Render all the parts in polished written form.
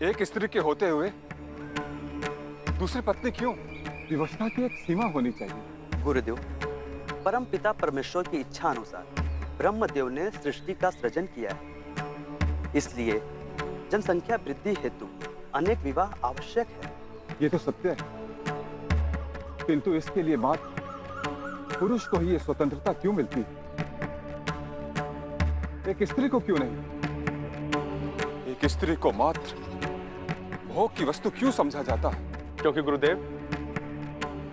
एक स्त्री के होते हुए दूसरी पत्नी क्यों? विवशता की एक सीमा होनी चाहिए। गुरुदेव, परम पिता परमेश्वर की इच्छा अनुसार ब्रह्मदेव ने सृष्टि का सृजन किया है, इसलिए जनसंख्या वृद्धि हेतु अनेक विवाह आवश्यक है। ये तो सत्य है, किंतु इसके लिए मात्र पुरुष को ही ये स्वतंत्रता क्यों मिलती है? एक स्त्री को क्यों नहीं? एक स्त्री को मात्र भोग की वस्तु क्यों समझा जाता है? क्योंकि गुरुदेव,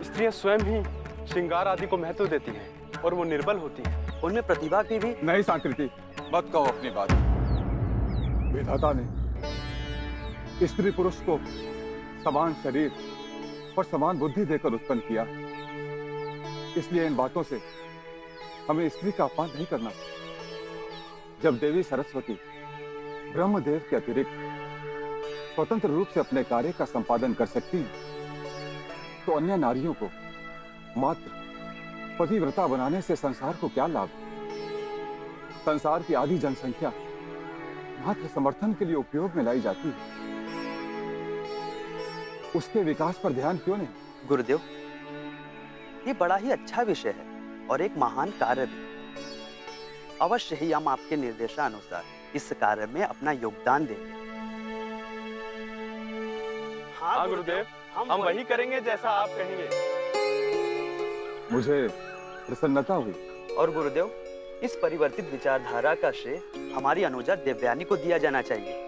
स्त्रियां स्वयं ही श्रृंगार आदि को महत्व देती हैं और वो निर्बल होती हैं। उनमें प्रतिभा की भी। नहीं सांकृति, मत कहो अपनी बात। विधाता ने स्त्री पुरुष को समान शरीर और समान बुद्धि देकर उत्पन्न किया, इसलिए इन बातों से हमें स्त्री का अपमान नहीं करना। जब देवी सरस्वती ब्रह्मदेव के अतिरिक्त स्वतंत्र रूप से अपने कार्य का संपादन कर सकती है, तो अन्य नारियों को मात्र पतिव्रता बनाने से संसार को क्या लाभ? संसार की आधी जनसंख्या मात्र समर्थन के लिए उपयोग में लाई जाती है, उसके विकास पर ध्यान क्यों नहीं? गुरुदेव, ये बड़ा ही अच्छा विषय है और एक महान कार्य भी। अवश्य ही हम आपके निर्देशानुसार इस कार्य में अपना योगदान देंगे। हाँ गुरुदेव, हम वही करेंगे जैसा आप कहेंगे। मुझे प्रसन्नता हुई। और गुरुदेव, इस परिवर्तित विचारधारा का श्रेय हमारी अनुजा देवयानी को दिया जाना चाहिए।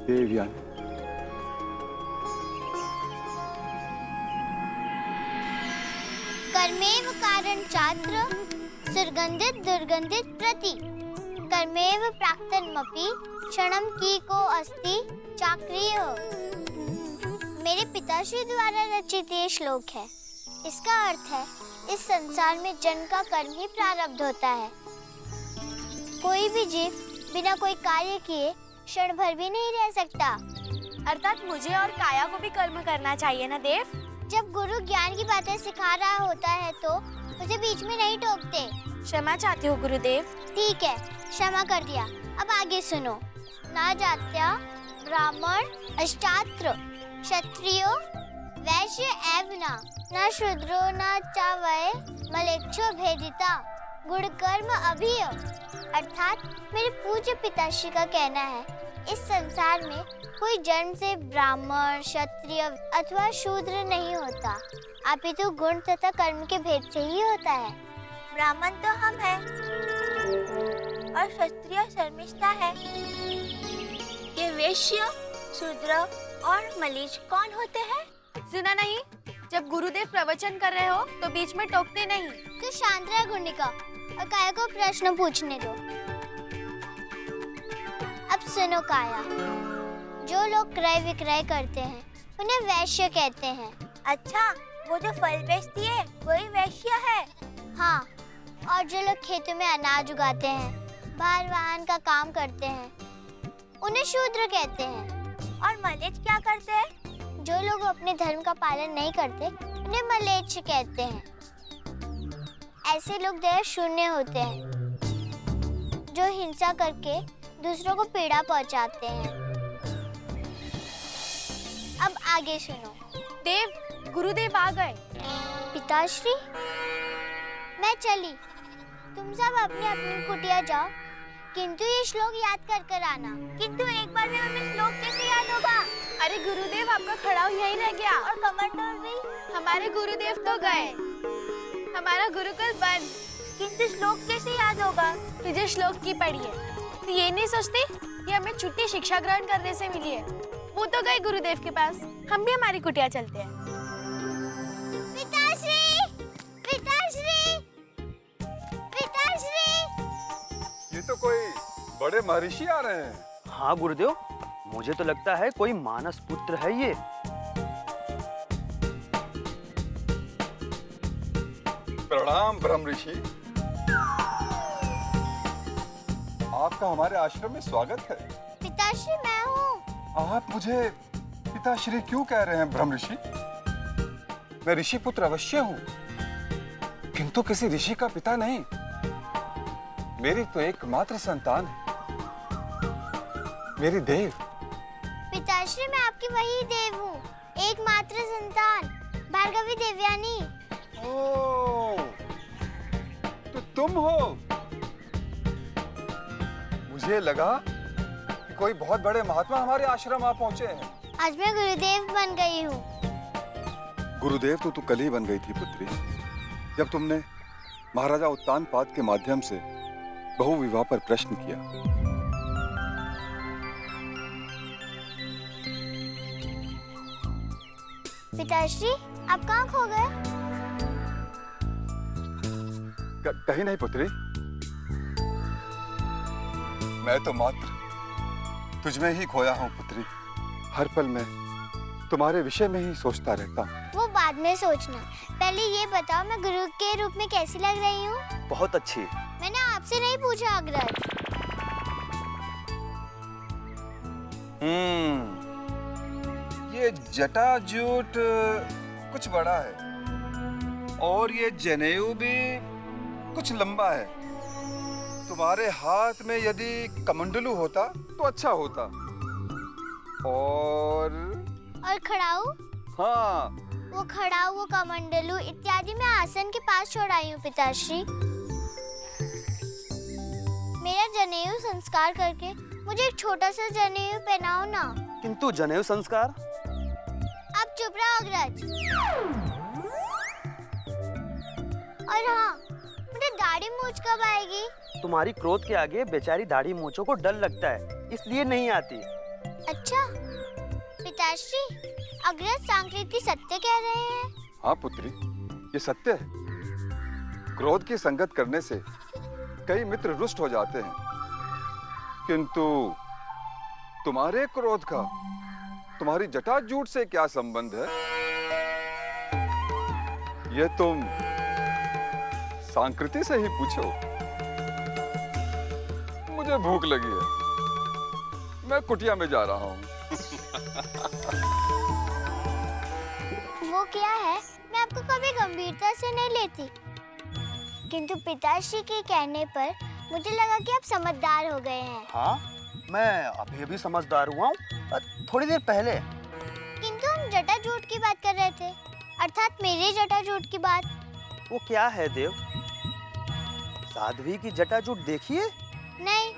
देवयानी? कर्मेव कारण छात्र सुगंधित दुर्गंधित प्रति कर्मेव प्राक्तनमपि क्षणम की को अस्ति चाक्रिय। मेरे पिताश्री द्वारा रचित ये श्लोक है। इसका अर्थ है, इस संसार में जन्म का कर्म ही प्रारब्ध होता है। कोई भी जीव बिना कोई कार्य किए क्षण भर भी नहीं रह सकता। अर्थात मुझे और काया को भी कर्म करना चाहिए ना देव? जब गुरु ज्ञान की बातें सिखा रहा होता है तो उसे बीच में नहीं टोकते। क्षमा चाहती हूँ गुरुदेव। ठीक है, क्षमा कर दिया। अब आगे सुनो। ना जात्या ब्राह्मण अष्टात्र क्षत्रियो वैश्य एव न शूद्रो न च वै मलेच्छो भेदिता गुण कर्म अभिय। अर्थात मेरे पूज्य पिताश्री का कहना है, इस संसार में कोई जन्म से ब्राह्मण क्षत्रिय अथवा शूद्र नहीं होता, अपितु गुण तथा कर्म के भेद से ही होता है। ब्राह्मण तो हम हैं और क्षत्रिय शर्मिष्ठा है। ये वैश्य शूद्र और मलीच कौन होते हैं? सुना नहीं? जब गुरुदेव प्रवचन कर रहे हो तो बीच में टोकते नहीं। तो शांत रह गुंडिका और काया को प्रश्न पूछने दो। अब सुनो काया, जो लोग क्रय विक्रय करते हैं उन्हें वैश्य कहते हैं। अच्छा, वो जो फल बेचती है वही वैश्य है? हाँ, और जो लोग खेतों में अनाज उगाते हैं, भार वाहन का काम करते हैं, उन्हें शूद्र कहते हैं। और मलेच्छ क्या करते हैं? जो लोग अपने धर्म का पालन नहीं करते उन्हें मलेच्छ कहते हैं। ऐसे लोग दया शून्य होते हैं, जो हिंसा करके दूसरों को पीड़ा पहुंचाते हैं। अब आगे सुनो। देव, गुरुदेव आ गए। पिताश्री, मैं चली, तुम सब अपनी अपनी कुटिया जाओ, किंतु ये श्लोक याद कर कर आना। किंतु एक बार में हमें श्लोक कैसे याद होगा? अरे गुरुदेव, आपका खड़ाऊ यहीं रह गया। और कमरटोल भी? हमारे गुरुदेव तो गए, हमारा गुरुकुल बंद। किंतु श्लोक कैसे याद होगा? तुझे श्लोक की पढ़ी है, तो ये नहीं सोचती कि हमें छुट्टी शिक्षा ग्रहण करने से मिली है? वो तो गए गुरुदेव के पास, हम भी हमारी कुटिया चलते हैं। पिताश्री, पिताश्री, पिताश्री। ये तो कोई बड़े महर्षि आ रहे हैं। हाँ गुरुदेव, मुझे तो लगता है कोई मानस पुत्र है ये। प्रणाम ब्रह्म ऋषि, आपका हमारे आश्रम में स्वागत है। पिताश्री, मैं हूँ। आप मुझे पिताश्री क्यों कह रहे हैं ब्रह्म ऋषि? मैं ऋषि पुत्र अवश्य हूँ, किंतु किसी ऋषि का पिता नहीं। मेरी तो एकमात्र संतान है। मेरी देव। पिताश्री, मैं आपकी वही देव हूँ, एकमात्र संतान भार्गवी देवयानी। ओह, तो तुम हो। मुझे लगा कि कोई बहुत बड़े महात्मा हमारे आश्रम आ पहुंचे हैं। आज मैं गुरुदेव बन गई हूँ। गुरुदेव तो तू कल ही बन गई थी पुत्री, जब तुमने महाराजा उत्तानपाद के माध्यम से बहु विवाह पर प्रश्न किया। पिताश्री, आप कहाँ खो गए? कहीं नहीं पुत्री, मैं तो मात्र तुझमें ही खोया हूँ पुत्री। हर पल मैं तुम्हारे विषय में ही सोचता रहता हूँ। वो बाद में सोचना, पहले ये बताओ मैं गुरु के रूप में कैसी लग रही हूँ? बहुत अच्छी। मैंने आपसे नहीं पूछा अग्रज। ये जटाजूट कुछ बड़ा है और ये जनेऊ भी कुछ लंबा है। तुम्हारे हाथ में यदि कमंडलू होता तो अच्छा होता। और खड़ाऊ? हाँ, वो खड़ाऊ, वो कमंडलू इत्यादि मैं आसन के पास छोड़ आई हूँ पिताश्री। मेरा जनेऊ संस्कार करके मुझे एक छोटा सा जनेऊ पहनाओ ना। किंतु जनेऊ संस्कार? आप चुप रहो अग्रज। और हाँ, मुझे दाढ़ी मूंछ कब आएगी? तुम्हारी क्रोध के आगे बेचारी दाढ़ी मूंछों को डर लगता है, इसलिए नहीं आती। अच्छा पिताश्री, अग्रज सांकृति सत्य कह रहे हैं। हाँ पुत्री, ये सत्य है। क्रोध की संगत करने से कई मित्र रुष्ट हो जाते हैं, किंतु तुम्हारे क्रोध का तुम्हारी जटाजूट से क्या संबंध है? ये तुम सांकृति से ही पूछो। मुझे भूख लगी है, मैं कुटिया में जा रहा हूँ। वो क्या है, मैं आपको कभी गंभीरता से नहीं लेती, किंतु पिताश्री के कहने पर मुझे लगा कि आप समझदार हो गए हैं। हाँ, मैं अभी समझदार हुआ हूँ, थोड़ी देर पहले। किंतु हम जटाजूट की बात कर रहे थे, अर्थात मेरे जटाजूट की बात। वो क्या है देव? साध्वी की जटाजूट देखिए? नहीं,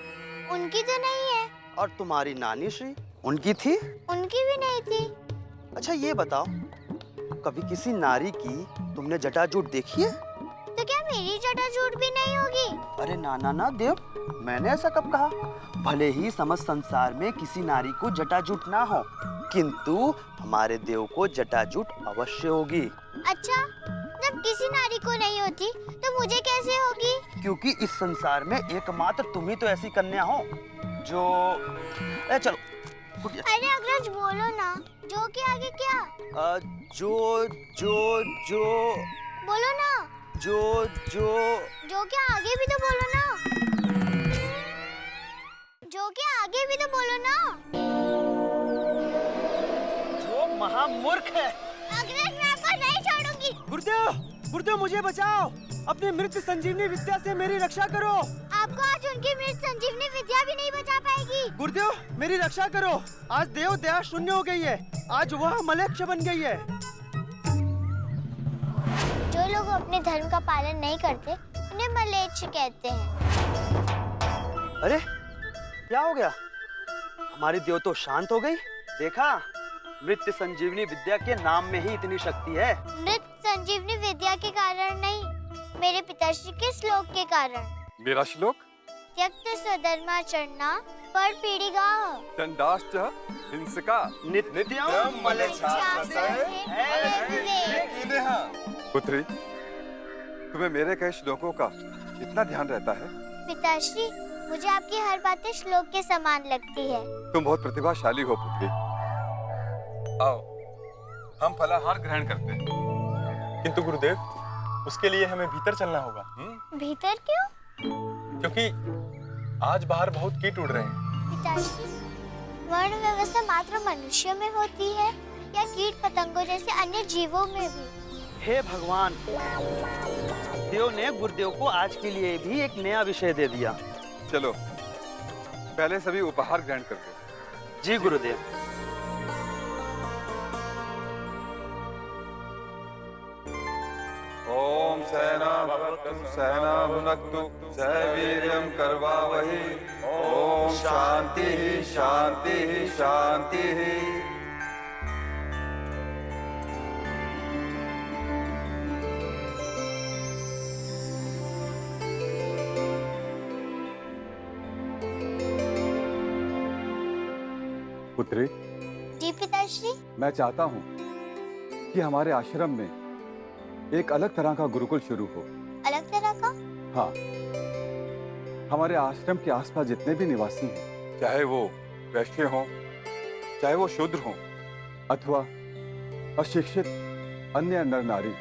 उनकी तो नहीं है। और तुम्हारी नानी श्री, उनकी थी? उनकी भी नहीं थी। अच्छा ये बताओ, कभी किसी नारी की तुमने जटाजूट देखी है? तो क्या मेरी जटाजूट भी नहीं होगी? अरे ना ना ना देव, मैंने ऐसा कब कहा? भले ही समस्त संसार में किसी नारी को जटाजूट ना हो, किंतु हमारे देव को जटाजूट अवश्य होगी। अच्छा, जब किसी नारी को नहीं होती तो मुझे कैसे होगी? क्योंकि इस संसार में एकमात्र तुम ही तो ऐसी कन्या हो जो चलो। अरे अग्रज बोलो ना, जो के आगे क्या? जो बोलो ना। जो के आगे भी तो बोलो ना। जो के आगे भी तो बोलो ना। जो महामूर्ख है। अग्रज, मैं आपको नहीं छोड़ूंगी। गुरुदेव मुझे बचाओ, अपनी मृत संजीवनी विद्या से मेरी रक्षा करो। आपको आज उनकी मृत संजीवनी विद्या भी नहीं बचा पाएगी। गुरुदेव मेरी रक्षा करो, आज देव दया शून्य हो गई है, आज वह मलेच्छ बन गई है। जो लोग अपने धर्म का पालन नहीं करते उन्हें मलेच्छ कहते हैं। अरे क्या हो गया? हमारी देव तो शांत हो गई। देखा, मृत संजीवनी विद्या के नाम में ही इतनी शक्ति है। मृत संजीवनी विद्या के कारण नहीं, मेरे पिताश्री के श्लोक के कारण। मेरा श्लोक? त्यक्त स्वधर्माचरणा पर पीड़िगा दंडाश्च हिंसका नित्यम पुत्री, तुम्हें मेरे कहे श्लोकों का इतना ध्यान रहता है? पिताश्री, मुझे आपकी हर बातें श्लोक के समान लगती है। तुम बहुत प्रतिभाशाली हो पुत्री। आओ, हम फलाहार ग्रहण करते हैं। किंतु गुरुदेव, उसके लिए हमें भीतर चलना होगा। भीतर क्यों? क्योंकि आज बाहर बहुत कीट उड़ रहे हैं। पिताश्री, वर्ण व्यवस्था मात्र मनुष्यों में होती है या कीट पतंगों जैसे अन्य जीवों में भी? हे भगवान, देव ने गुरुदेव को आज के लिए भी एक नया विषय दे दिया। चलो, पहले सभी उपहार ग्रहण करते हैं। जी गुरुदेव। ओम सहना भवतु सहना भुनक्तु सह वीर्यं करवावहि। ओम शांति शांति शांति। पुत्री, जी पिताश्री। मैं चाहता हूँ कि हमारे आश्रम में एक अलग तरह का गुरुकुल शुरू हो। अलग तरह का? हाँ, हमारे आश्रम के आसपास जितने भी निवासी हैं, चाहे वो वैश्य हों, चाहे वो शूद्र हों, अथवा अशिक्षित अन्य नर नारी,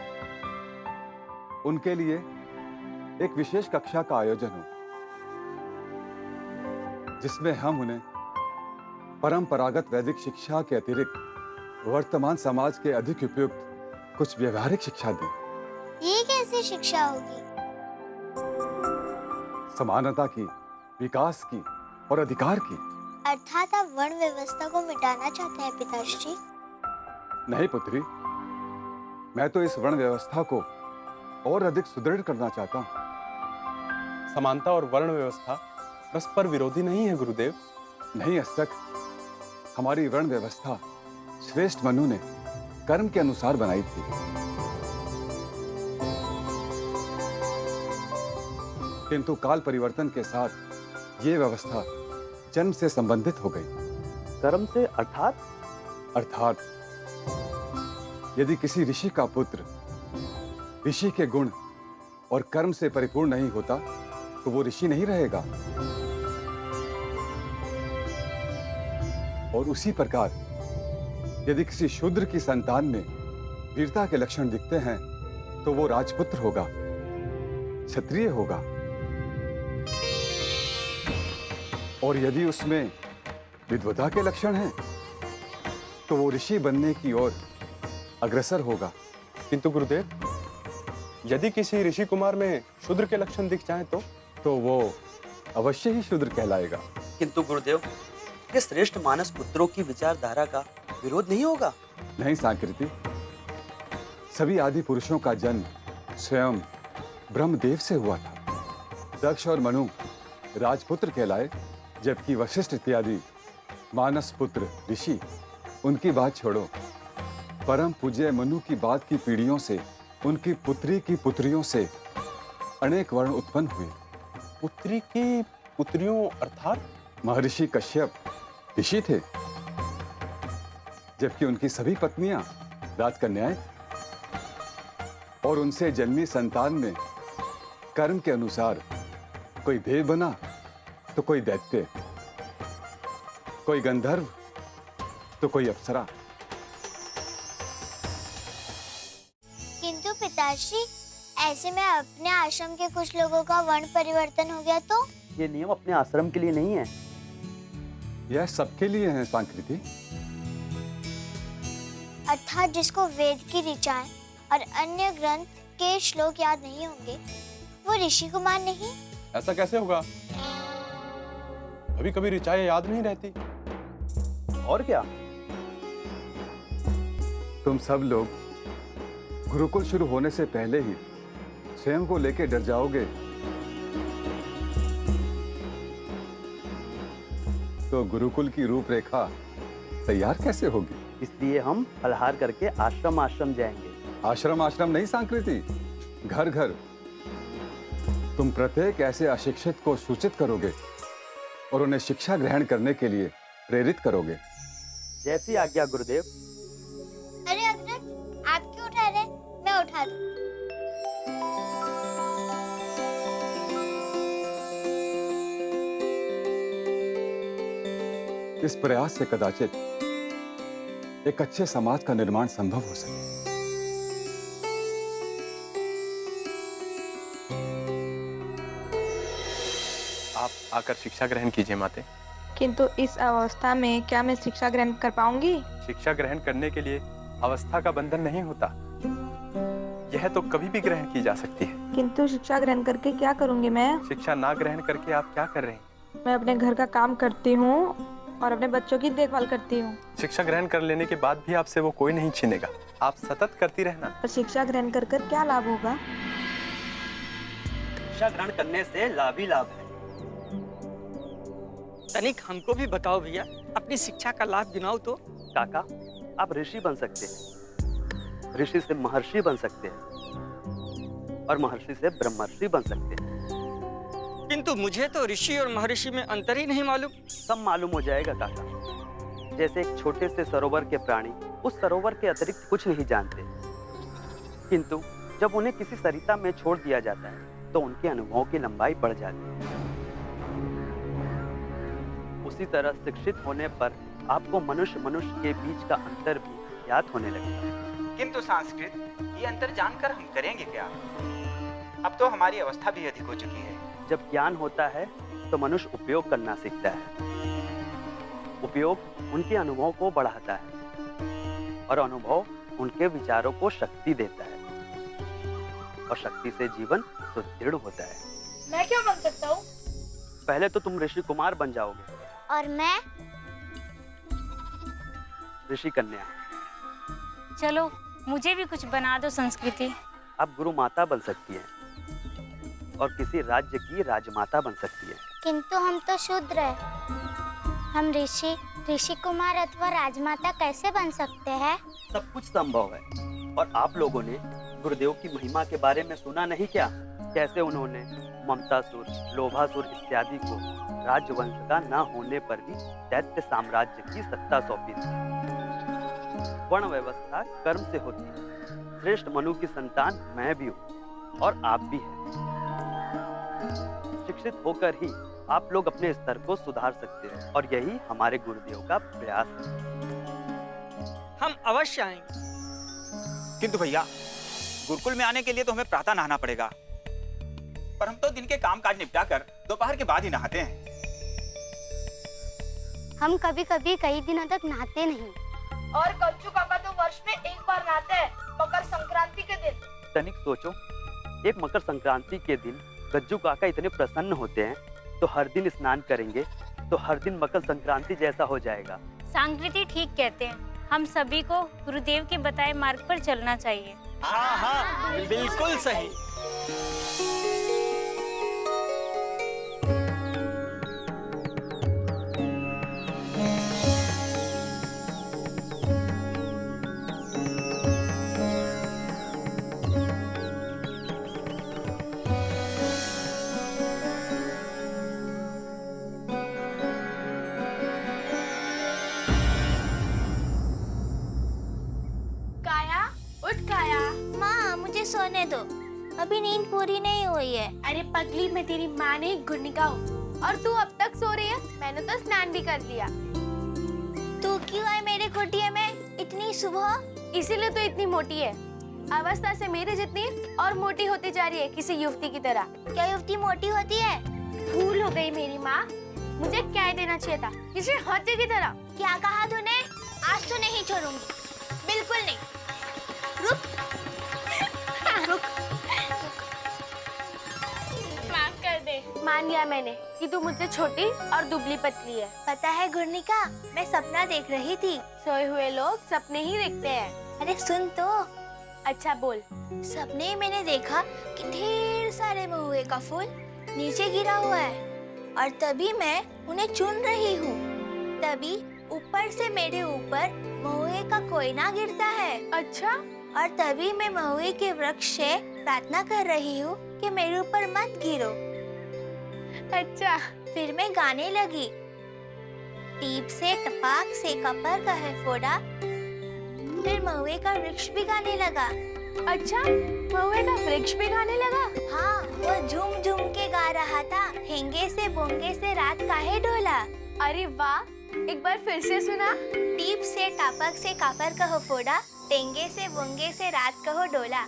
उनके लिए एक विशेष कक्षा का आयोजन हो, जिसमें हम उन्हें परंपरागत वैदिक शिक्षा के अतिरिक्त वर्तमान समाज के अधिक उपयुक्त कुछ व्यवहारिक शिक्षा दें। ये कैसी शिक्षा होगी? समानता की, विकास की और अधिकार की। अर्थात आप वर्ण व्यवस्था को मिटाना चाहते हैं पिताश्री? नहीं पुत्री, मैं तो इस वर्ण व्यवस्था को और अधिक सुदृढ़ करना चाहता हूँ। समानता और वर्ण व्यवस्था परस्पर विरोधी नहीं है गुरुदेव। नहीं अस्तक, हमारी वर्ण व्यवस्था श्रेष्ठ मनु ने कर्म के अनुसार बनाई थी। किंतु काल परिवर्तन के साथ ये व्यवस्था जन्म से संबंधित हो गई। कर्म से अर्थात? अर्थात यदि किसी ऋषि का पुत्र ऋषि के गुण और कर्म से परिपूर्ण नहीं होता तो वो ऋषि नहीं रहेगा। और उसी प्रकार यदि किसी शूद्र की संतान में वीरता के लक्षण दिखते हैं तो वो राजपुत्र होगा, क्षत्रिय होगा। और यदि उसमें विद्वता के लक्षण हैं तो वो ऋषि बनने की ओर अग्रसर होगा। किंतु गुरुदेव, यदि किसी ऋषि कुमार में शूद्र के लक्षण दिख जाएं तो वो अवश्य ही शूद्र कहलाएगा। किंतु गुरुदेव, ये श्रेष्ठ मानस पुत्रों की विचारधारा का विरोध नहीं होगा? नहीं सांकृति, सभी आदि पुरुषों का जन्म स्वयं ब्रह्मदेव से हुआ था। दक्ष और मनु राजपुत्र कहलाए, जबकि वशिष्ठ इत्यादि मानस पुत्र ऋषि, उनकी बात छोड़ो, परम पूज्य मनु की बात की पीढ़ियों से, उनकी पुत्री की पुत्रियों से अनेक वर्ण उत्पन्न हुए। पुत्री की पुत्रियों अर्थात? महर्षि कश्यप ऋषि थे, जबकि उनकी सभी पत्नियां राजकन्याएं थीं। और उनसे जन्मी संतान में कर्म के अनुसार कोई देव बना तो कोई दैत्य, कोई गंधर्व तो कोई अप्सरा। किंतु पिताश्री, ऐसे में अपने आश्रम के कुछ लोगों का वर्ण परिवर्तन हो गया तो? ये नियम अपने आश्रम के लिए नहीं है, यह सबके लिए है सांकृति। अर्थात जिसको वेद की ऋचाएं और अन्य ग्रंथ के श्लोक याद नहीं होंगे, वो ऋषि कुमार नहीं? ऐसा कैसे होगा? कभी कभी ऋचाएं याद नहीं रहती। और क्या? तुम सब लोग गुरुकुल शुरू होने से पहले ही स्वयं को लेकर डर जाओगे तो गुरुकुल की रूपरेखा तैयार कैसे होगी? इसलिए हम फलहार करके आश्रम आश्रम जाएंगे। आश्रम आश्रम नहीं सांकृति, घर घर। तुम प्रत्येक ऐसे अशिक्षित को सूचित करोगे और उन्हें शिक्षा ग्रहण करने के लिए प्रेरित करोगे। जैसी आज्ञा गुरुदेव। अरे अग्रज, आप क्यों उठा रहे? मैं उठा दूं। इस प्रयास से कदाचित एक अच्छे समाज का निर्माण संभव हो सके। आप आकर शिक्षा ग्रहण कीजिए माते। किंतु इस अवस्था में क्या मैं शिक्षा ग्रहण कर पाऊंगी? शिक्षा ग्रहण करने के लिए अवस्था का बंधन नहीं होता, यह तो कभी भी ग्रहण की जा सकती है। किंतु शिक्षा ग्रहण करके क्या करूंगी मैं? शिक्षा ना ग्रहण करके आप क्या कर रहे हैं? मैं अपने घर का काम करती हूँ और अपने बच्चों की देखभाल करती हूँ। शिक्षा ग्रहण कर लेने के बाद भी आपसे वो कोई नहीं छीनेगा। आप सतत करती रहना। पर शिक्षा ग्रहण कर क्या लाभ होगा? शिक्षा ग्रहण करने से लाभ ही लाभ है। तनिक हमको भी बताओ भैया, अपनी शिक्षा का लाभ गिनाओ तो। काका, आप ऋषि बन सकते हैं, ऋषि से महर्षि बन सकते हैं और महर्षि से ब्रह्मर्षि बन सकते हैं। किंतु मुझे तो ऋषि और महर्षि में अंतर ही नहीं मालूम। सब मालूम हो जाएगा काका। जैसे एक छोटे से सरोवर के प्राणी उस सरोवर के अतिरिक्त कुछ नहीं जानते, किंतु जब उन्हें किसी सरिता में छोड़ दिया जाता है तो उनके अनुभवों की लंबाई बढ़ जाती है। उसी तरह शिक्षित होने पर आपको मनुष्य के बीच का अंतर भी ज्ञात होने लगता है। किंतु संस्कृत ये अंतर जानकर हम करेंगे क्या? अब तो हमारी अवस्था भी अधिक हो चुकी है। जब ज्ञान होता है तो मनुष्य उपयोग करना सीखता है। उपयोग उनके अनुभवों को बढ़ाता है और अनुभव उनके विचारों को शक्ति देता है और शक्ति से जीवन सुदृढ़ होता है। मैं क्यों बन सकता हूँ? पहले तो तुम ऋषि कुमार बन जाओगे और मैं ऋषि कन्या। चलो मुझे भी कुछ बना दो संस्कृति। आप गुरु माता बन सकती हैं और किसी राज्य की राजमाता बन सकती है। किंतु हम तो शूद्र हैं। हम ऋषि कुमार अथवा राजमाता कैसे बन सकते हैं? सब कुछ संभव है। और आप लोगों ने गुरुदेव की महिमा के बारे में सुना नहीं क्या? कैसे उन्होंने ममतासुर, लोभासुर इत्यादि को राजवंश का न होने पर भी दैत्य साम्राज्य की सत्ता सौंपी थी। वर्ण व्यवस्था कर्म से होती है। श्रेष्ठ मनु की संतान मैं भी हूँ और आप भी हैं। शिक्षित होकर ही आप लोग अपने स्तर को सुधार सकते हैं और यही हमारे गुरुदेव का प्रयास है। हम अवश्य आएंगे। किंतु भैया, गुरुकुल में आने के लिए तो हमें प्रातः नहाना पड़ेगा, पर हम तो दिन के काम काज निपटा कर दोपहर के बाद ही नहाते हैं। हम कभी कभी कई दिनों तक नहाते नहीं। और कच्चू काका तो वर्ष में एक बार नहाते हैं, मकर संक्रांति के दिन। तनिक सोचो, एक मकर संक्रांति के दिन गज्जू काका इतने प्रसन्न होते हैं तो हर दिन स्नान करेंगे तो हर दिन मकर संक्रांति जैसा हो जाएगा। संस्कृति ठीक कहते हैं, हम सभी को गुरुदेव के बताए मार्ग पर चलना चाहिए। हाँ हाँ, बिल्कुल सही। सोने दो, अभी नींद पूरी नहीं हुई है। अरे पगली, मैं तेरी माँ ने गुनिका हूँ और तू अब तक सो रही है। मैंने तो स्नान भी कर लिया। तू क्यों है मेरे कुटिया में इतनी सुबह? इसीलिए तो इतनी मोटी है। अवस्था से मेरे जितनी और मोटी होती जा रही है, किसी युवती की तरह। क्या युवती मोटी होती है? भूल हो गई मेरी माँ, मुझे क्या देना चाहिए था, किसी हाथी की तरह। क्या कहा तूने? आज तो नहीं छोड़ूंगी, बिल्कुल नहीं। रुक रुक। माफ कर दे। मान लिया मैंने कि तू मुझसे छोटी और दुबली पतली है। पता है गुरनिका, मैं सपना देख रही थी। सोए हुए लोग सपने ही देखते हैं। अरे सुन तो। अच्छा बोल। सपने में मैंने देखा कि ढेर सारे महुए का फूल नीचे गिरा हुआ है और तभी मैं उन्हें चुन रही हूँ। तभी ऊपर से मेरे ऊपर महुए का कोयना गिरता है। अच्छा। और तभी मैं महुए के वृक्ष से प्रार्थना कर रही हूँ कि मेरे ऊपर मत गिरो। अच्छा। फिर मैं गाने लगी, टीप से टपाक से कपर का है फोड़ा। फिर महुए का वृक्ष भी गाने लगा। अच्छा, महुए का वृक्ष भी गाने लगा? हाँ, वो झूम झूम के गा रहा था, हेंगे से बोंगे से रात काहे डोला। अरे वाह, एक बार फिर से सुना। टीप से टापक से कापर कहो फोड़ा, टेंगे से बोंगे से रात कहो डोला।